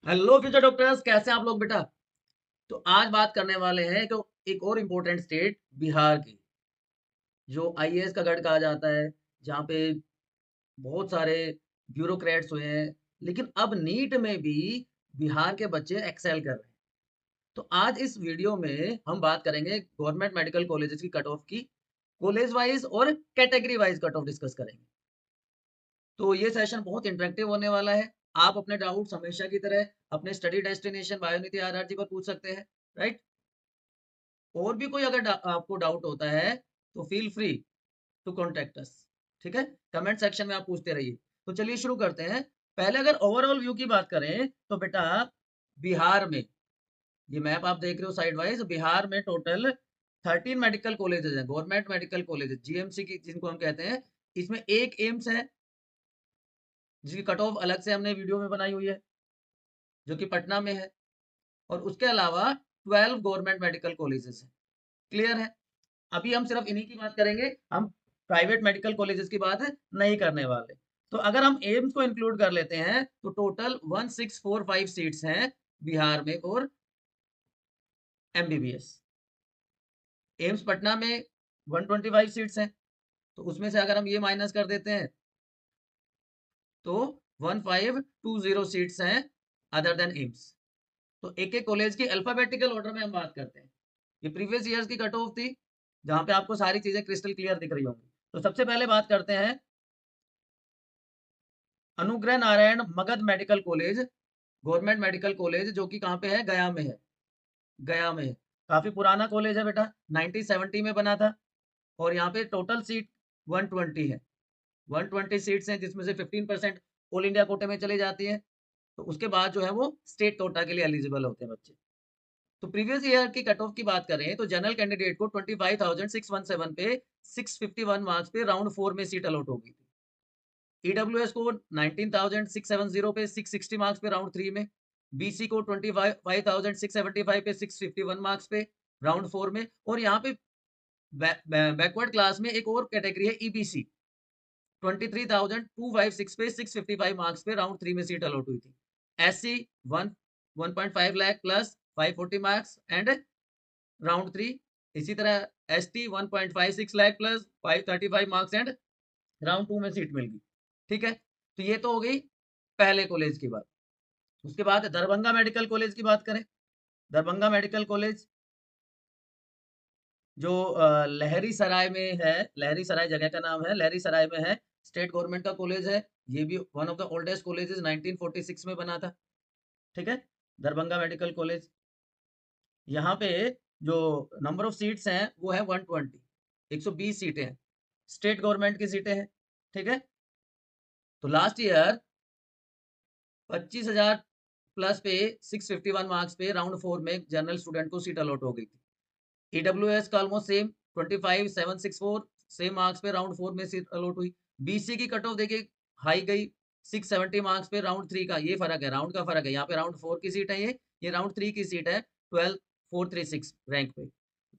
Hello future doctors, कैसे हैं आप लोग बेटा। तो आज बात करने वाले हैं कि एक और इम्पोर्टेंट स्टेट बिहार की, जो आईएएस का गढ़ कहा जाता है, जहाँ पे बहुत सारे ब्यूरोक्रेट्स हुए हैं। लेकिन अब नीट में भी बिहार के बच्चे एक्सेल कर रहे हैं। तो आज इस वीडियो में हम बात करेंगे गवर्नमेंट मेडिकल कॉलेजेस की कट ऑफ की, कॉलेज वाइज और category wise cut off discuss करेंगे। तो ये सेशन बहुत इंटरेक्टिव होने वाला है। आप अपने डाउट्स हमेशा की तरह अपने स्टडी डेस्टिनेशन बायोनिधि आरआरजी पर पूछ सकते हैं, राइट। और भी कोई अगर आपको डाउट होता है तो feel free to contact us. ठीक है, कमेंट सेक्शन में आप पूछते रहिए। तो चलिए शुरू करते हैं। पहले अगर ओवरऑल व्यू की बात करें तो बेटा, बिहार में, ये मैप आप देख रहे हो साइड वाइज, बिहार में टोटल 13 मेडिकल कॉलेजेस हैं, गवर्नमेंट मेडिकल कॉलेजेस, जीएमसी की जिनको हम कहते हैं। इसमें एक एम्स है जिसकी कट ऑफ अलग से हमने वीडियो में बनाई हुई है, जो कि पटना में है। और उसके अलावा 12 गवर्नमेंट मेडिकल कॉलेजेस हैं। क्लियर है। अभी हम सिर्फ इन्हीं की बात करेंगे, हम प्राइवेट मेडिकल कॉलेजेस की बात नहीं करने वाले। तो अगर हम एम्स को इंक्लूड कर लेते हैं तो टोटल 1645 सीट्स हैं बिहार में और एमबीबीएस। एम्स पटना में 125 सीट्स हैं, तो उसमें से अगर हम ये माइनस कर देते हैं तो 1520 सीट्स हैं अदर देन एम्स। तो एक एक कॉलेज की अल्फाबेटिकल ऑर्डर में हम बात करते हैं। ये प्रीवियस ईयर्स की कट ऑफ थी, जहां पे आपको सारी चीजें क्रिस्टल क्लियर दिख रही होंगी। तो सबसे पहले बात करते हैं Anugrah Narayan Magadh medical college, government medical college, जो कि कहाँ पे है, गया में है। गया में है। काफी पुराना कॉलेज है बेटा, 1970 में बना था। और यहाँ पे टोटल सीट 120 है। 120 सीट्स हैं, जिसमें से 15% ऑल इंडिया कोटे में चली जाती है। तो उसके बाद जो है वो स्टेट कोटा के लिए एलिजिबल होते हैं बच्चे। तो प्रीवियस ईयर की कट ऑफ की बात करें तो जनरल कैंडिडेट को 25,617 पे 651 मार्क्स पे राउंड 4 में सीट अलॉट होगी थी। ईडब्ल्यूएस को 19,670 पे 660 मार्क्स पे राउंड 3 में, बीसी को 25,675 पे 651 मार्क्स पे राउंड 4 में। और यहाँ पे बैकवर्ड क्लास में एक और कैटेगरी है ईबीसी, 23,256 पे 655 मार्क्स पे राउंड 3 में सीट अलॉट हुई थी। SC 1.5 lakh plus 540 marks and round 3। इसी तरह ST 1.56 lakh plus 535 marks and round 2 में सीट मिल गई। ठीक है, तो ये तो हो गई पहले कॉलेज की बात। उसके बाद दरभंगा मेडिकल कॉलेज की बात करें। दरभंगा मेडिकल कॉलेज जो लहरी सराय में है, लहरी सराय जगह का नाम है, लहरी सराय में है। स्टेट गवर्नमेंट का कॉलेज है। ये भी one of the oldest colleges, 1946 में बना था। ठीक है, दरभंगा मेडिकल कॉलेज। यहाँ पे जो नंबर ऑफ सीट्स हैं वो है 120, 120 सीटें हैं, स्टेट गवर्नमेंट की सीटें हैं। ठीक है, तो लास्ट ईयर 25,000 प्लस पे 651 मार्क्स पे राउंड 4 में जनरल स्टूडेंट को सीट अलॉट हो गई थी। ईडब्ल्यूएस का ऑलमोस्ट सेम 25,764 सेम मार्क्स पे राउंड 4 में सीट अलॉट हुई। बीसी की कट ऑफ देखिए हाई गई 670 मार्क्स पे राउंड 3 का, ये फर्क है, राउंड का फर्क है। यहाँ पे राउंड 4 की सीट है, ये राउंड 3 की सीट है, 12436 रैंक पे।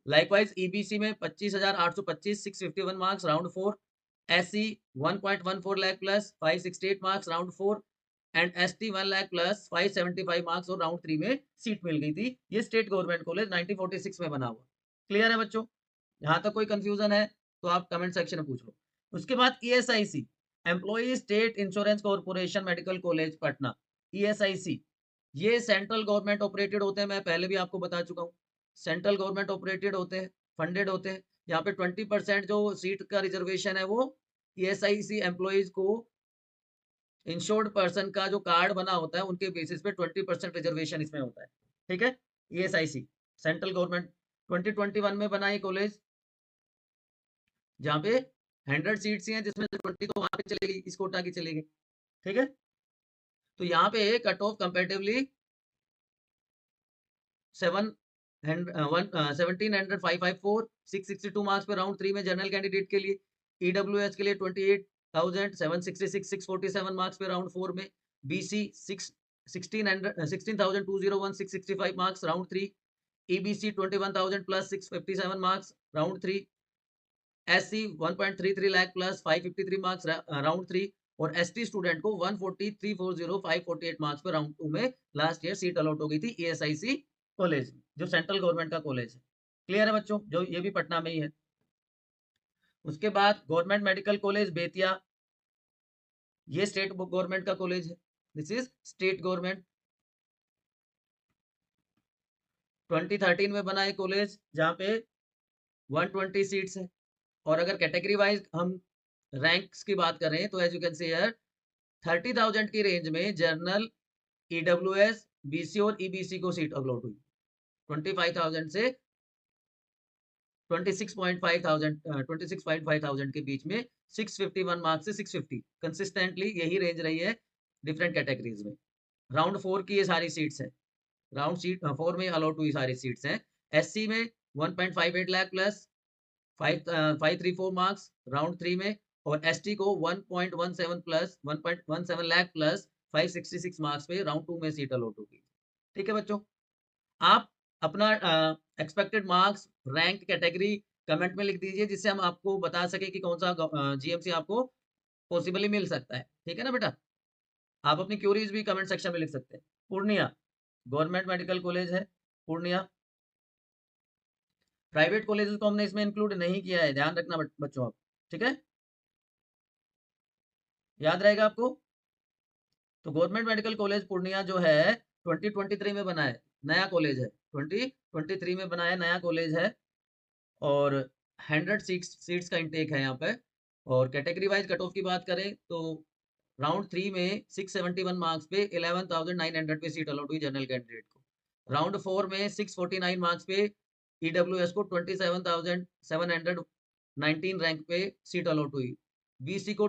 लाइकवाइज ईबीसी में 25,825 651 marks round 4, SC 1.14 lakh plus 568 marks round 4 and ST 1 lakh plus 575 marks और राउंड 3 में सीट मिल गई थी। ये स्टेट गवर्नमेंट कॉलेज 1946 में बना हुआ। क्लियर है बच्चों। यहाँ तक कोई कंफ्यूजन है तो आप कमेंट सेक्शन में पूछ लो। उसके बाद ESIC, employee state insurance corporation medical college Patna, ESIC. ये सेंट्रल गवर्नमेंट ऑपरेटेड होते हैं, मैं पहले भी आपको बता चुका हूँ। सेंट्रल गवर्नमेंट ऑपरेटेड होते हैं, फंडेड होते हैं। यहाँ पे 20% जो सीट का रिजर्वेशन है वो ईएसआईसी एम्प्लॉइज को, इंश्योर्ड पर्सन का जो कार्ड बना होता है उनके बेसिस पे 20% रिजर्वेशन इसमें होता है। ठीक है, ईएसआईसी सेंट्रल गवर्नमेंट 2021 में बना ये कॉलेज, जहाँ पे 100 सीट्स हैं, जिसमें से 20 तो वहां पे चलेगी, इस कोटा की चलेगी। ठीक है, तो यहाँ पे कट ऑफ कंपेरेटिवली 17,554 662 मार्क्स पे राउंड 3 में जनरल कैंडिडेट के लिए। ईडब्ल्यूएस के लिए 28,766 647 मार्क्स पे राउंड 4 में। BC 16,201 665 marks round 3। EBC 21,000 plus 657 marks round 3। SC 1.33 lakh plus 553 marks round 3। और एसटी स्टूडेंट को 140, 340, 548 मार्क्स पे राउंड 2 में लास्ट ईयर सीट अलॉट हो गई थी ईएसआईसी कॉलेज, जो सेंट्रल गवर्नमेंट का कॉलेज है। क्लियर है बच्चों, जो ये भी पटना में ही है। उसके बाद गवर्नमेंट मेडिकल कॉलेज बेतिया, ये स्टेट गवर्नमेंट का कॉलेज है, दिस इज स्टेट गवर्नमेंट। 2013 में बना है कॉलेज, जहाँ पे 120 सीट्स है। और अगर कैटेगरी वाइज हम रैंक्स की बात करें तो as you can see here 30,000 की रेंज में जनरल, ईडब्ल्यूएस, बीसी और ईबीसी को सीट अलॉट हुई। 25,000 से 26,500 के बीच में 651 मार्क्स से 650 कंसिस्टेंटली यही रेंज रही है डिफरेंट कैटेगरीज में। राउंड 4 की ये सारी सीट्स हैं, राउंड सीट 4 में अलॉट हुई सारी सीट्स हैं। एससी में 1.58 लाख प्लस 534 मार्क्स राउंड 3 में, और एसटी को 1.17 प्लस 1.17 लाख प्लस 566 मार्क्स पे राउंड 2 में सीट अलॉट होगी। ठीक है बच्चों, आप अपना expected marks, rank, category comment में लिख दीजिए, जिससे हम आपको बता सके कि कौन सा जीएमसी आपको पॉसिबली मिल सकता है। ठीक है ना बेटा, आप अपनी क्यूरीज भी कमेंट सेक्शन में लिख सकते हैं। पूर्णिया गवर्नमेंट मेडिकल कॉलेज है, पूर्णिया। प्राइवेट कॉलेजेस को हमने इसमें इंक्लूड नहीं किया है, ध्यान रखना बच्चों आप। ठीक है, याद रहेगा आपको। तो गवर्नमेंट मेडिकल कॉलेज पूर्णिया जो है 2023 में बना है, नया कॉलेज है, 2023 में बना है, नया कॉलेज है। और 100 सीट्स का इंटेक है यहाँ पे। और कैटेगरी वाइज कट ऑफ की बात करें तो राउंड 3 में 671 मार्क्स पे 11,900 पे सीट अलॉट हुई जनरल कैंडिडेट को। राउंड 4 में 649 मार्क्स पे ईडब्ल्यूएस को 27,719 रैंक पे सीट अलॉट हुई। बीसी को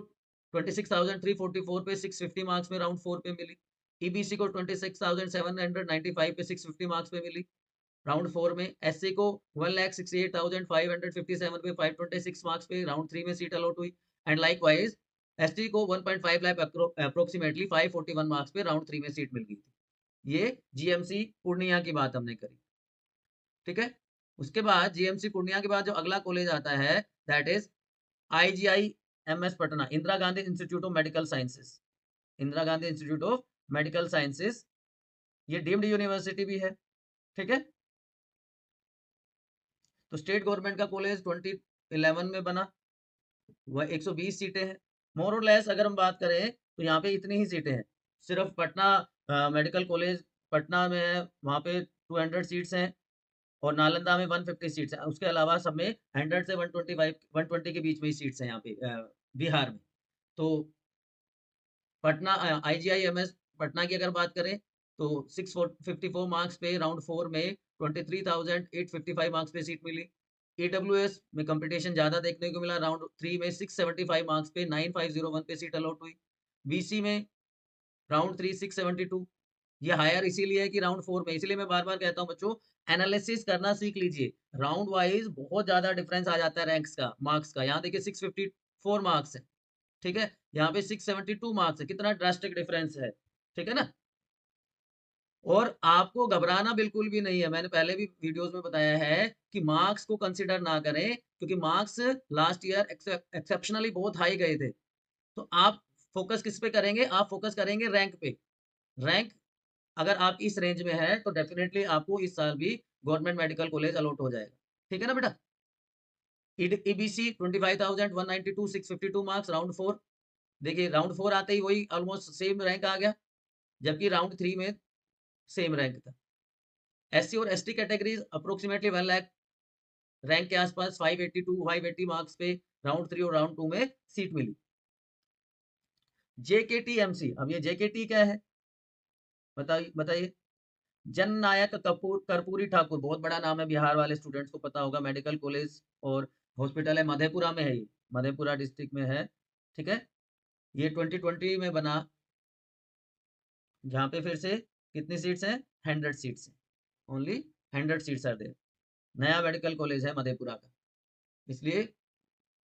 26,344 पे 650 मार्क्स में राउंड 4 पे मिली। ईबीसी को 26,795 पे 650 मार्क्स पे मिली राउंड 4 में। एससी को 1,68,557 पे 526 मार्क्स पे राउंड 3 में सीट अलॉट हुई। एंड लाइक वाइज एसटी को 1.5 लाख अप्रोक्सीमेटली 541 मार्क्स पे राउंड 3 में सीट मिल गई थी। ये जीएमसी पूर्णिया की बात हमने करी। ठीक है, उसके बाद जीएमसी पूर्णिया के बाद जो अगला कॉलेज आता है that is IGI MS Patna, Indira Gandhi institute of medical sciences. Indira Gandhi institute of medical sciences, ये डीम्ड यूनिवर्सिटी भी है। ठीक है, तो स्टेट गवर्नमेंट का कॉलेज 2011 में बना, वह 120 सीटें हैं। मोर और लेस अगर हम बात करें तो यहाँ पे इतनी ही सीटें हैं। सिर्फ पटना मेडिकल कॉलेज पटना में है, वहाँ पे 200 सीट्स हैं। और नालंदा में 150 सीट्स हैं। उसके अलावा सब में 100 से 125 120 के बीच में ही सीट्स हैं यहाँ पे बिहार में। तो पटना IGI MS पटना की अगर बात करें तो 654 मार्क्स पे राउंड 4 में 23,855 मार्क्स पे सीट मिली। AWS में कंपटीशन ज्यादा देखने को मिला, राउंड 3 में 675 मार्क्स पे 9501 पे सीट अलॉट हुई। बीसी में राउंड 3 672, ये हायर इसीलिए है कि राउंड 4 में, इसलिए मैं बार बार कहता हूँ बच्चों एनालिसिस करना सीख लीजिए। राउंड वाइज बहुत ज्यादा डिफरेंस आ जाता है रैंक्स का, मार्क्स का। यहाँ देखिए 654 मार्क्स है, ठीक है, यहाँ पे 672 मार्क्स है, कितना ड्रास्टिक डिफरेंस है। ठीक है ना, और आपको घबराना बिल्कुल भी नहीं है। मैंने पहले भी वीडियोस में बताया है कि मार्क्स को कंसीडर ना करें, क्योंकि मार्क्स लास्ट ईयर एक्सेप्शनली बहुत हाई गए थे। तो आप फोकस किस पे करेंगे, आप फोकस करेंगे रैंक पे। रैंक अगर आप इस रेंज में है तो डेफिनेटली आपको इस साल भी गवर्नमेंट मेडिकल कॉलेज अलॉट हो जाएगा। ठीक है ना बेटा। EBC 25,192 652 marks round 4। देखिए राउंड 4 आते ही वही ऑलमोस्ट सेम रैंक आ गया, जबकि राउंड 3 में सेम रैंक था। एससी और ST categories approximately 1 lakh rank के आसपास 582 मार्क्स पे राउंड 3 और राउंड 2 में सीट मिली। JKT-MC, अब ये JKT क्या है बताइए बताइए। जननायक कपूर कर्पूरी ठाकुर, बहुत बड़ा नाम है, बिहार वाले स्टूडेंट्स को पता होगा। मेडिकल कॉलेज और हॉस्पिटल है, मधेपुरा में है, ये मधेपुरा डिस्ट्रिक्ट में है। ठीक है, ये 2020 में बना, जहाँ पे फिर से कितनी सीट्स हैं, 100 सीट्स हैं, ओनली 100 सीट्स आर देयर। नया मेडिकल कॉलेज है मधेपुरा का, इसलिए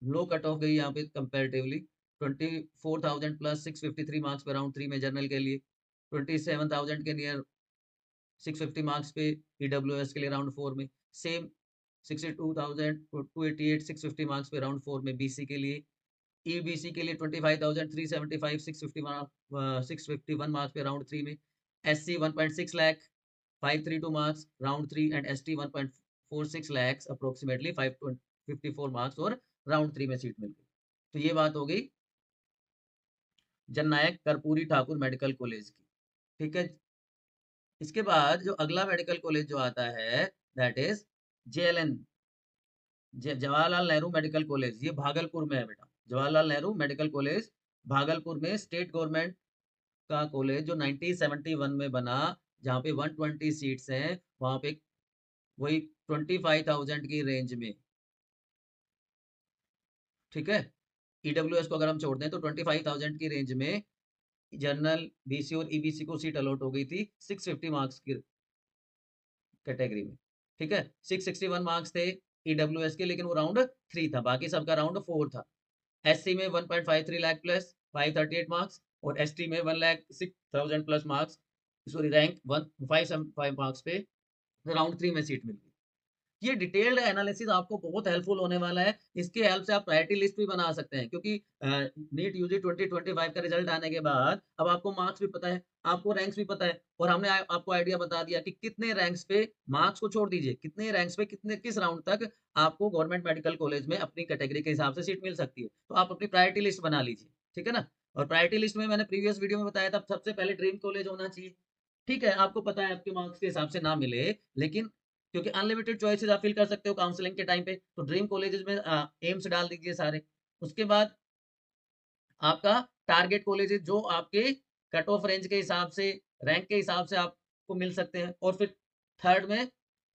लो कट ऑफ गई यहाँ पे कंपेरेटिवली। 24,000 प्लस 653 मार्क्स पे राउंड 3 में जनरल के लिए, 27,000 के नियर 650 मार्क्स पे ईडब्ल्यूएस के लिए राउंड 4 में, सेम 62,288 650 मार्क्स पे राउंड 4 में बीसी के लिए। ईबीसी के लिए 25,375 651 मार्क्स पे राउंड 3 में, SC 1.6 lakh 532 marks round 3 and ST 1.46 lakh approximately 554 marks और राउंड 3 में सीट मिल गई। तो ये बात हो गई जननायक कर्पूरी ठाकुर मेडिकल कॉलेज की। ठीक है, इसके बाद जो अगला मेडिकल कॉलेज जो आता है that is JLN, Jawaharlal Nehru medical college. ये भागलपुर में है बेटा, जवाहरलाल नेहरू मेडिकल कॉलेज भागलपुर में, स्टेट गवर्नमेंट का कॉलेज जो 1971 में बना, जहाँ पे 120 सीट्स हैं, वहां पे वही 25,000 की रेंज में। ठीक है, ईडब्ल्यूएस को अगर हम छोड़ दें तो 25,000 की रेंज में जनरल, बीसी और ईबीसी को सीट अलॉट हो गई थी 650 मार्क्स की कैटेगरी में। ठीक है, 661 मार्क्स थे ईडब्ल्यूएस के, लेकिन वो राउंड 3 था, बाकी सबका राउंड 4 था। एससी में 1.53 लाख प्लस 538 मार्क्स और एसटी में 1,06,000 plus marks, sorry rank 1,575 marks पे राउंड 3 में सीट मिल गई। ये डिटेल्ड एनालिसिस आपको बहुत हेल्पफुल होने वाला है। इसके हेल्प से आप प्रायोरिटी लिस्ट भी बना सकते हैं, क्योंकि नीट यूजी 2025 का रिजल्ट आने के बाद अब आपको मार्क्स भी पता है, आपको रैंक्स भी पता है, और हमने आपको आइडिया बता दिया कि कितने रैंक्स पे, मार्क्स को छोड़ दीजिए, कितने रैंक्स पे कितने किस राउंड तक आपको गवर्नमेंट मेडिकल कॉलेज में अपनी कैटेगरी के हिसाब से सीट मिल सकती है। तो आप अपनी प्रायोरिटी लिस्ट बना लीजिए, ठीक है ना। और प्रायोरिटी लिस्ट में मैंने प्रीवियस वीडियो में बताया था, सबसे पहले ड्रीम कॉलेज होना चाहिए। ठीक है, आपको पता है आपके मार्क्स के हिसाब से ना मिले, लेकिन क्योंकि अनलिमिटेड चॉइसेस आप फिल कर सकते हो काउंसलिंग के टाइम पे, तो ड्रीम कॉलेजेस में एम्स डाल दीजिए सारे। उसके बाद आपका टारगेट कॉलेजेस जो आपके कट ऑफ रेंज के हिसाब से, रैंक के हिसाब से आपको मिल सकते हैं। और फिर थर्ड में,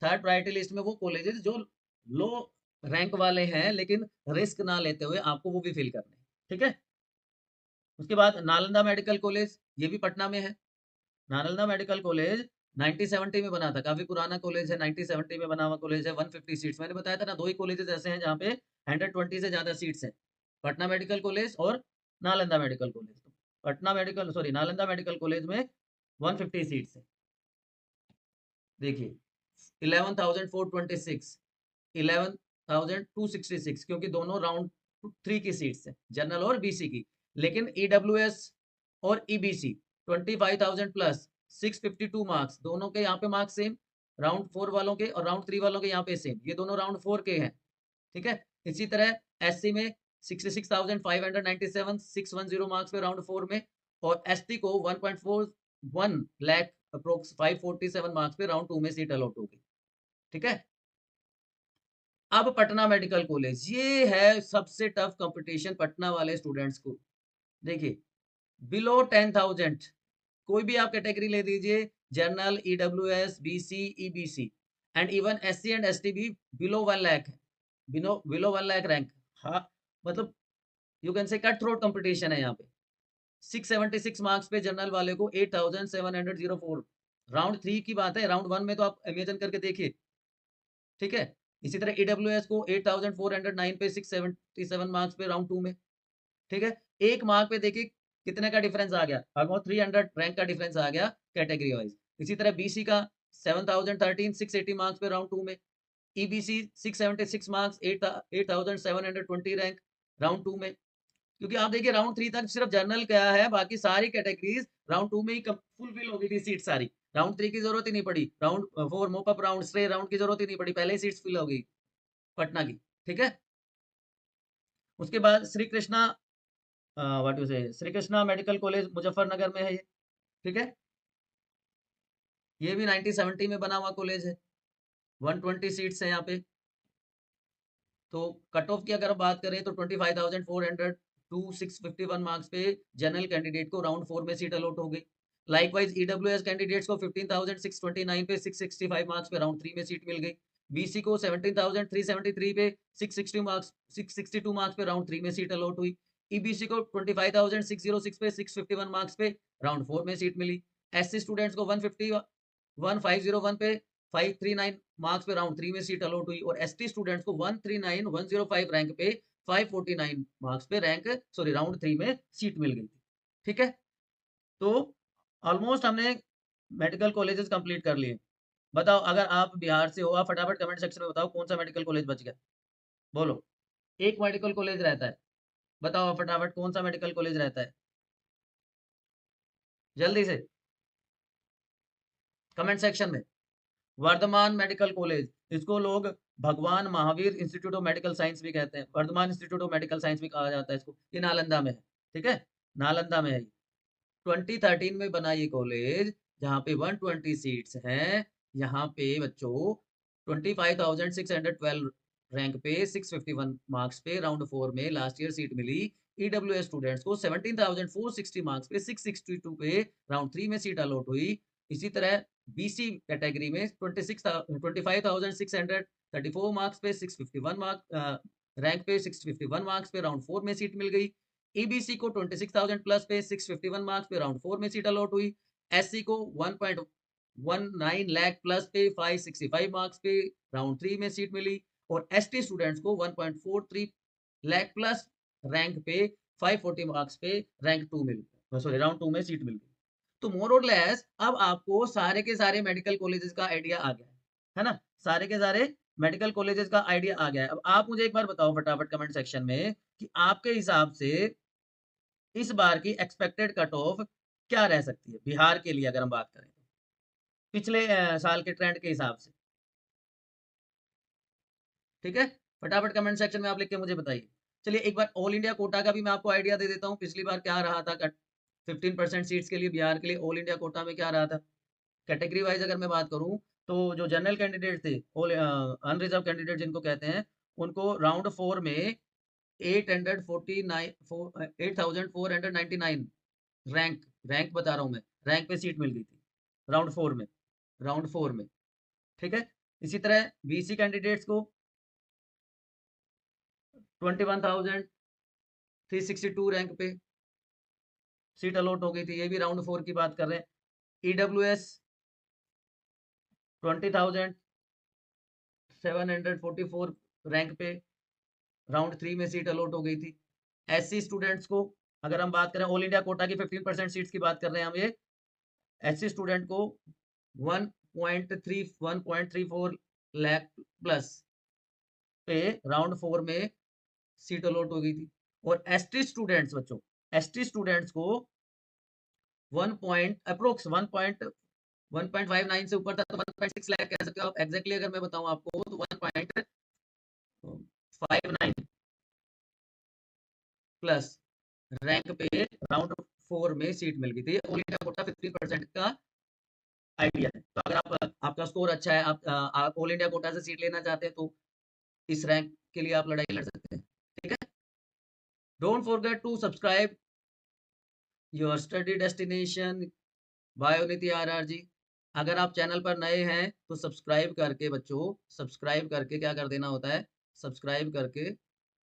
थर्ड प्रायोरिटी लिस्ट में वो कॉलेजेस जो लो रैंक वाले हैं लेकिन रिस्क ना लेते हुए, आपको वो भी फिल करने हैं। ठीक है, उसके बाद नालंदा मेडिकल कॉलेज, ये भी पटना में है। नालंदा मेडिकल कॉलेज 1970 में बना था, काफी पुराना कॉलेज है, 1970 में बना हुआ कॉलेज है। 150 सीट्स, मैंने बताया था ना, दो ही कॉलेजेस ऐसे हैं जहाँ पे 120 से ज्यादा सीट्स हैं, पटना मेडिकल कॉलेज और Nalanda medical college. Patna medical, sorry, Nalanda medical college में 150 सीट्स है। देखिए 11,426, 11,266, क्योंकि दोनों राउंड 3 की सीट्स हैं, जनरल और बीसी की। लेकिन ईडब्ल्यूएस और ईबीसी 25,000 प्लस 652 मार्क्स, दोनों के यहाँ पे मार्क्स सेम, राउंड 4 वालों के और राउंड 3 वालों के यहाँ पे सेम, ये दोनों राउंड 4 के हैं। ठीक है, इसी तरह एससी में 66,597 610 मार्क्स पे राउंड 4 में, और एसटी को 1.41 लाख अप्रोक्स 547 मार्क्स पे राउंड 2 में सीट अलॉट होगी। ठीक है, अब पटना मेडिकल कॉलेज, ये है सबसे टफ कंपटीशन पटना वाले स्टूडेंट्स को। देखिए बिलो 10,000 कोई भी आप कैटेगरी ले दीजिए, general, EWS, BC, EBC and even SC and ST भी बिलो 1 लाख है, बिलो 1 लाख रैंक। हाँ, मतलब you can say cut throat competition है यहाँ पे। 676 मार्क्स पे जनरल वाले को 8,704, राउंड 3 की बात है, राउंड 1 में तो आप इमेजिन करके देखिए। ठीक है, इसी तरह ईडब्ल्यूएस को 8,409 पे 677 मार्क्स पे राउंड 2 में। ठीक है, एक मार्क पे देखिए कितने का डिफरेंस आ गया, ऑलमोस्ट 300 रैंक का डिफरेंस आ गया कैटेगरी वाइज। इसी तरह बीसी का 7,013 680 मार्क्स पे राउंड 2 में, ईबीसी 676 मार्क्स 8,720 रैंक राउंड 2 में। क्योंकि आप देखिए राउंड 3 तक सिर्फ जनरल गया है, बाकी सारी कैटेगरीज राउंड 2 में ही फुलफिल हो गई थी सीट सारी, राउंड 3 की जरूरत ही नहीं पड़ी, round 4 mop-up round, stray round की जरूरत ही नहीं पड़ी, पहले ही सीट्स फिल हो गई पटना की। ठीक है, उसके बाद श्री कृष्णा, व्हाट यू से, श्री कृष्णा मेडिकल कॉलेज मुजफ्फरनगर में है ये। ठीक है, ये भी 1970 में बना हुआ कॉलेज है, 120 सीट्स है यहाँ पे। तो कट ऑफ की अगर बात करें तो 25,400 टू 651 मार्क्स पे जनरल कैंडिडेट को राउंड 4 में सीट अलॉट हो गई। लाइकवाइज ईडब्ल्यूएस कैंडिडेट्स को 15,629 पे 665 मार्क्स पे राउंड 3 में सीट मिल गई। बीसी को 17,373 पे 662 मार्क्स पे राउंड 3 में सीट अलॉट हुई। ईबीसी को 25,606 पे 651 मार्क्स पे राउंड 4 में सीट मिली। एससी स्टूडेंट्स को 151 पे 539 मार्क्स पे राउंड 3 में सीट अलॉट हुई, और एसटी स्टूडेंट्स को 139,105 रैंक पे 549 मार्क्स पे रैंक, सॉरी, राउंड 3 में सीट मिल गई थी। ठीक है, तो ऑलमोस्ट हमने मेडिकल कॉलेजेस कंप्लीट कर लिए। बताओ, अगर आप बिहार से हो, आप फटाफट कमेंट सेक्शन में बताओ कौन सा मेडिकल कॉलेज बच गया, बोलो। एक मेडिकल कॉलेज रहता है, बताओ फटाफट कौन सा मेडिकल कॉलेज रहता है, जल्दी से कमेंट सेक्शन में। वर्धमान मेडिकल कॉलेज, इसको लोग Bhagwan Mahavir institute of medical science भी कहते हैं, Vardhman institute of medical science भी कहा जाता है इसको। ये नालंदा में है, ठीक है, नालंदा में है। 2013 में बना ये कॉलेज, जहाँ पे 120 सीट्स हैं। यहाँ पे बच्चों 25,612 रैंक पे 651 मार्क्स पे राउंड 4 में लास्ट ईयर सीट मिली। ईडब्ल्यूएस स्टूडेंट्स को 17,460 मार्क्स पे 662 पे राउंड 3 में सीट अलॉट हुई। इसी तरह बीसी कैटेगरी में 25,634 मार्क्स पे 651 मार्क्स रैंक पे 651 मार्क्स पे राउंड 4 में सीट मिल गई। ईबीसी को 26,000 प्लस पे 651 मार्क्स पे राउंड 4 में सीट अलॉट हुई। एससी को 1.19 लाख प्लस पे 565 मार्क्स पे राउंड 3 में सीट मिली। और एसटी स्टूडेंट्स को 1.43 लाख प्लस रैंक पे 540 मार्क्स पे रैंक 2 मिल सॉरी राउंड 2 में सीट मिल गई। तो मोर और लेस अब आपको सारे के सारे मेडिकल कॉलेजेस का आइडिया आ गया है ना, सारे के सारे मेडिकल कॉलेजेस का आइडिया आ गया है। अब आप मुझे एक बार बताओ फटाफट कमेंट सेक्शन में कि आपके हिसाब से इस बार की एक्सपेक्टेड कट ऑफ क्या रह सकती है बिहार के लिए, अगर हम बात करें तो पिछले साल के ट्रेंड के हिसाब से। ठीक है, फटाफट कमेंट सेक्शन में आप लिख के मुझे बताइए। चलिए एक बार ऑल इंडिया कोटा का भी मैं आपको आइडिया दे देता हूँ, पिछली बार क्या रहा था कट 15% सीट्स के लिए बिहार के लिए ऑल इंडिया कोटा में क्या रहा था। कैटेगरी वाइज अगर मैं बात करूं तो जो जनरल कैंडिडेट थे, अनरिजर्व कैंडिडेट जिनको कहते हैं, उनको राउंड 4 में 8,499 रैंक रैंक बता रहा हूं मैं, रैंक पे सीट मिल गई थी राउंड 4 में, राउंड 4 में। ठीक है, इसी तरह बीसी कैंडिडेट्स को 21,362 रैंक पे सीट अलॉट हो गई थी, ये भी राउंड 4 की बात कर रहे हैं। ईडब्ल्यूएस 20,744 रैंक पे राउंड 3 में सीट अलॉट हो गई थी। एससी स्टूडेंट्स को अगर हम बात करें, ऑल इंडिया कोटा की 15% सीट्स की बात कर रहे हैं हम, ये एससी स्टूडेंट को 1.34 लाख प्लस पे राउंड 4 में सीट अलॉट हो गई थी। और एसटी स्टूडेंट्स बच्चों, एसटी स्टूडेंट्स को 1 पॉइंट अप्रोक्स 1.59 से ऊपर था तो 1.6 लाख कह सकते हो आप। एग्जैक्टली अगर मैं बताऊं आपको तो 1.59 प्लस रैंक पे राउंड 4 में सीट मिल गई थी। ऑल इंडिया कोटा 50% का आइडिया है। तो अगर आपका स्कोर अच्छा है, आप ऑल इंडिया कोटा से सीट लेना चाहते हैं तो इस रैंक के लिए आप लड़ाई लड़ सकते हैं। ठीक है, don't forget to subscribe your study destination by Unnati RRG। अगर आप चैनल पर नए हैं तो सब्सक्राइब करके बच्चों, सब्सक्राइब करके क्या कर देना होता है, सब्सक्राइब करके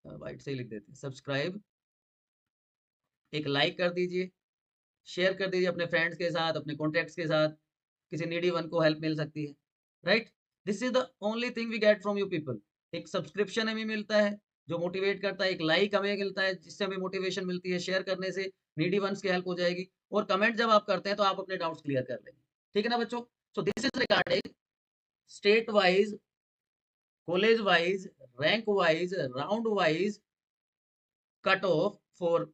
वाइट से ही लिख देते हैं, सब्सक्राइब, एक लाइक कर दीजिए, शेयर कर दीजिए अपने फ्रेंड्स के साथ, अपने कॉन्टैक्ट्स के साथ, किसी नीडी वन को हेल्प मिल सकती है। Right, this is the only thing we get from you people. एक सब्सक्रिप्शन हमें मिलता है जो मोटिवेट करता है, एक लाइक हमें मिलता है जिससे हमें मोटिवेशन मिलती है, शेयर करने से नीडी वंस की हेल्प हो जाएगी, और कमेंट जब आप करते हैं तो आप अपने डाउट्स क्लियर कर लेंगे। ठीक है ना बच्चों, so this is regarding state wise, college wise, rank wise, round wise cut off for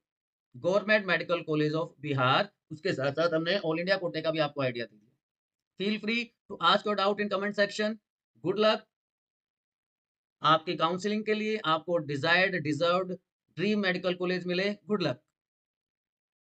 government medical college of Bihar. उसके साथ साथ हमने ऑल इंडिया कोटे का भी आपको आइडिया दे दिया। Feel free to ask your doubt in comment section. Good luck आपकी काउंसलिंग के लिए, आपको desired deserved dream medical college मिले। Good luck.